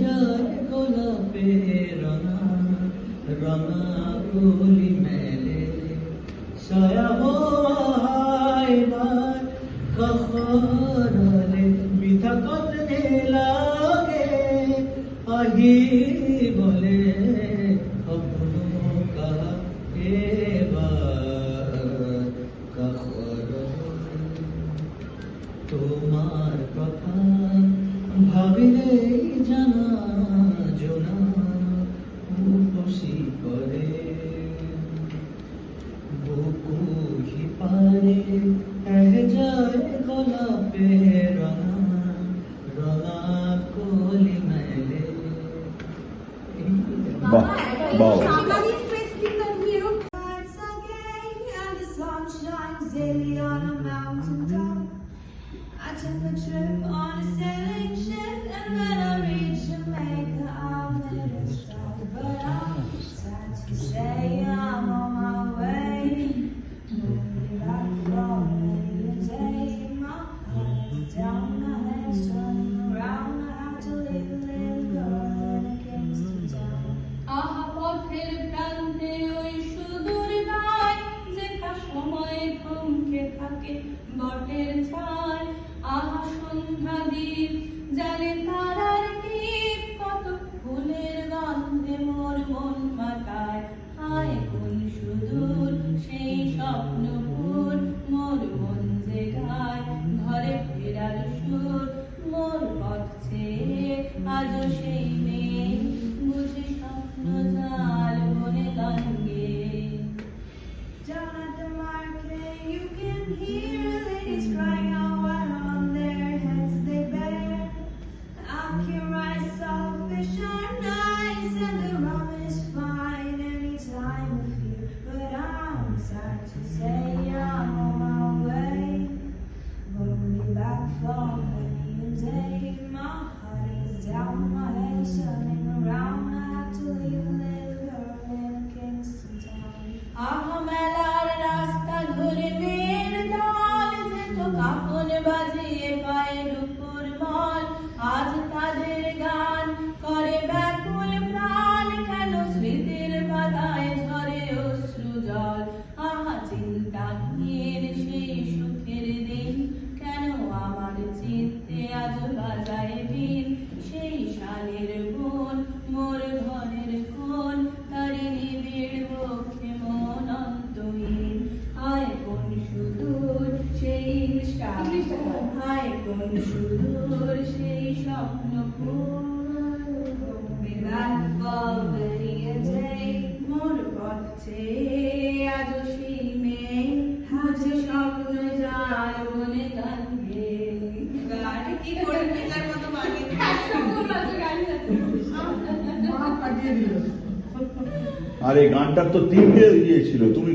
যায় গোলাপে রঙা রঙা ফুলি মেলে ছায়া হওয়ার কখরলে মিঠা কতনে লাগে আহি বলে কখনো কাহা এবার কখরলে তোমার কথা ভাবিলে জানা জোনা উপসি করে বুকু হিপারে যায় গোলাপে রঙা রঙা কলি মেলে। বাহ বাহ I took a trip on a sailing ship, and when I reached Jamaica, I met a strike. But I'm sad to say I'm on my way. Moving back from the day, my heart is down, my head's turning around. I have to leave a little girl in a Kingston town. আহা পথের প্রান্তে ওই সুদূর গায় যেথা সময় থমকে থাকে বটের ছায়। আহা সন্ধ্যা দ্বীপ জানে তারার দ্বীপ কত ফুলের গন্ধে মোর মন মাতায়। হায় কোন সুদূর সেই স্বপ্নপুর মোর মন যে গায় ঘরে ফেরার সুর মোর পথ চেয়ে আজও সেই নেই বুঝি স্বপ্ন জাল বনে গান গেয়ে। Down at the market, you can hear ladies crying out while on their heads they bear. Ackee rice, saltfish are nice, and the rum is fine any time of year. But I'm sad to say I'm on my way. Won't be back for many a day. My heart is down, my head is turning around. I have to leave a little girl in a Kingston town. আহা মেলার রাস্তা ধরে মেয়ের দল যেত কাপন বাজিয়ে পায়ের উপর বল। আজ তাদের গান করে ব্যাকুল প্রাণ কেন স্মৃতির পাতায় ঝরে অশ্রু জল। আহা চিন্তাহীন সেই সুখের দিন কেন আমার চিত্তে আজ বাজায় বিন। সেই শালের বোন মোর ঘরের কোন তারি নিবিড় বক্ষে মন অন্তহীন। হায় কোন সুদূর সেই হায় কোন সুদূর সেই স্বপ্নপুর মোর পথ চেয়ে আজও সেই মেয়ে বুঝি স্বপ্ন জাল বনে গান গেয়ে। গানটা কি করে মেলার মতো বানিয়ে আর এই গানটার তো তিনটে ইয়ে ছিল, তুমি